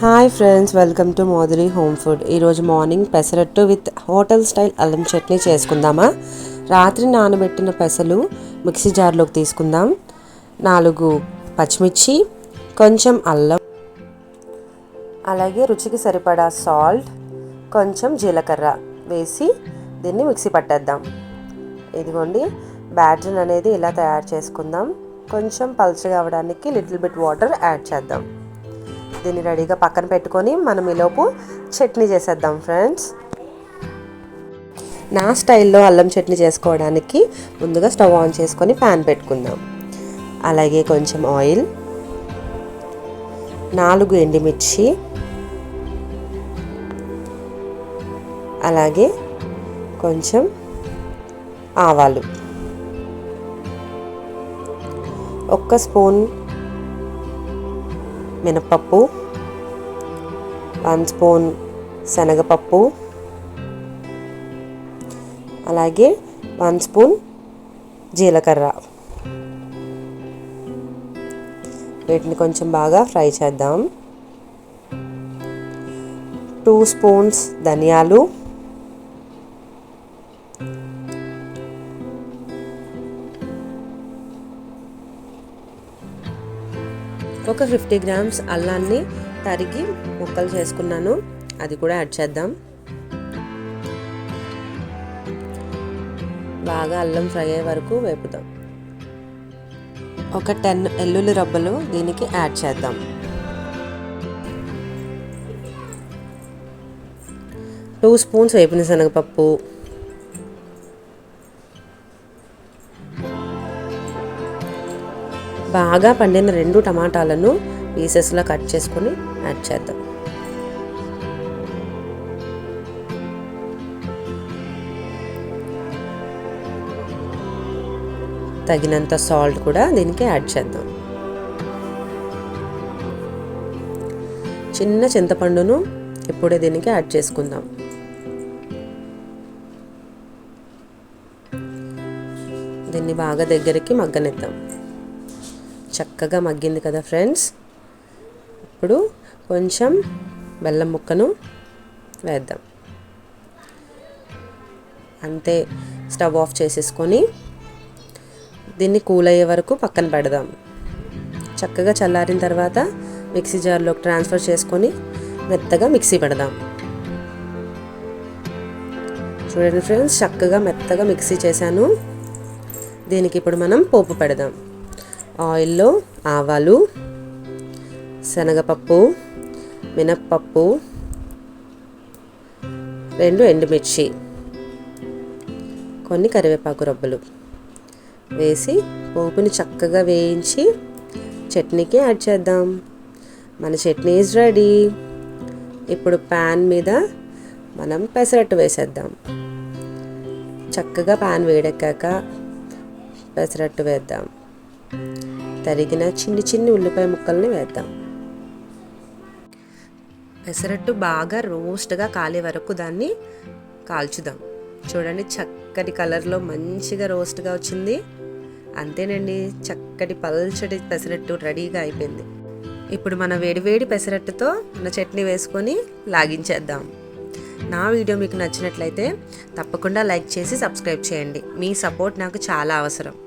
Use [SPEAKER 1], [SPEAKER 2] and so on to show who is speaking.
[SPEAKER 1] Hi friends, welcome to Modari home food. ఈరోజు morning pesarattu with hotel style అల్లం chutney చేసుకుందామా. రాత్రి నానబెట్టిన పెసలు మిక్సీ జార్లోకి తీసుకుందాం. 4 పచ్చిమిర్చి, కొంచెం అల్లం, అలాగే రుచికి సరిపడా సాల్ట్, కొంచెం జీలకర్ర వేసి దీన్ని మిక్సీ పట్టేద్దాం. ఇదిగోండి, బ్యాటర్ అనేది ఇలా తయారు చేసుకుందాం. కొంచెం పల్చగా అవ్వడానికి లిటిల్ బిట్ వాటర్ యాడ్ చేద్దాం. దీన్ని రెడీగా పక్కన పెట్టుకొని మనం ఈలోపు చట్నీ చేసేద్దాం ఫ్రెండ్స్. నా స్టైల్లో అల్లం చట్నీ చేసుకోవడానికి ముందుగా స్టవ్ ఆన్ చేసుకొని ప్యాన్ పెట్టుకుందాం. అలాగే కొంచెం ఆయిల్, 4 ఎండుమిర్చి, అలాగే కొంచెం ఆవాలు, 1 స్పూన్ మినపప్పు, 1 స్పూన్ శనగపప్పు, అలాగే 1 స్పూన్ జీలకర్ర. వీటిని కొంచెం బాగా ఫ్రై చేద్దాం. 2 స్పూన్స్ ధనియాలు, 50 గ్రామ్స్ అల్లాన్ని తరిగి ముక్కలు చేసుకున్నాను, అది కూడా యాడ్ చేద్దాం. బాగా అల్లం ఫ్రై అయ్యే వరకు వేపుదాం. 10 వెల్లుల్లి రబ్బలు దీనికి యాడ్ చేద్దాం. 2 స్పూన్స్ వేపిన శనగపప్పు, బాగా పండిన 2 టమాటాలను పీసెస్లా కట్ చేసుకొని యాడ్ చేద్దాం. తగినంత సాల్ట్ కూడా దీనికి యాడ్ చేద్దాం. చిన్న చింతపండును ఇప్పుడే దీనికి యాడ్ చేసుకుందాం. దీన్ని బాగా దగ్గరికి మగ్గనిద్దాం. చక్కగా మగ్గింది కదా ఫ్రెండ్స్. ఇప్పుడు కొంచెం బెల్లం ముక్కను వేద్దాం. అంతే, స్టవ్ ఆఫ్ చేసేసుకొని దీన్ని కూల్ అయ్యే వరకు పక్కన పెడదాం. చక్కగా చల్లారిన తర్వాత మిక్సీ జార్లోకి ట్రాన్స్ఫర్ చేసుకొని మెత్తగా మిక్సీ పెడదాం. చూడండి ఫ్రెండ్స్, చక్కగా మెత్తగా మిక్సీ చేశాను. దీనికి ఇప్పుడు మనం పోపు పెడదాం. ఆయిల్లో ఆవాలు, శనగపప్పు, మినప్పప్పు, 2 ఎండుమిర్చి, కొన్ని కరివేపాకు రబ్బలు వేసి పోపుని చక్కగా వేయించి చట్నీకి యాడ్ చేద్దాం. మన చట్నీ ఈజ్ రెడీ. ఇప్పుడు ప్యాన్ మీద మనం పెసరట్టు వేసేద్దాం. చక్కగా ప్యాన్ వేడెక్కాక పెసరట్టు వేద్దాం. తరిగిన చిన్ని ఉల్లిపాయ ముక్కల్ని వేద్దాం. పెసరట్టు బాగా రోస్ట్గా కాలే వరకు దాన్ని కాల్చుదాం. చూడండి, చక్కటి కలర్లో మంచిగా రోస్ట్గా వచ్చింది. అంతేనండి, చక్కటి పల్చటి పెసరట్టు రెడీగా అయిపోయింది. ఇప్పుడు మన వేడివేడి పెసరట్టుతో మన చట్నీ వేసుకొని లాగించేద్దాం. నా వీడియో మీకు నచ్చినట్లయితే తప్పకుండా లైక్ చేసి సబ్స్క్రైబ్ చేయండి. మీ సపోర్ట్ నాకు చాలా అవసరం.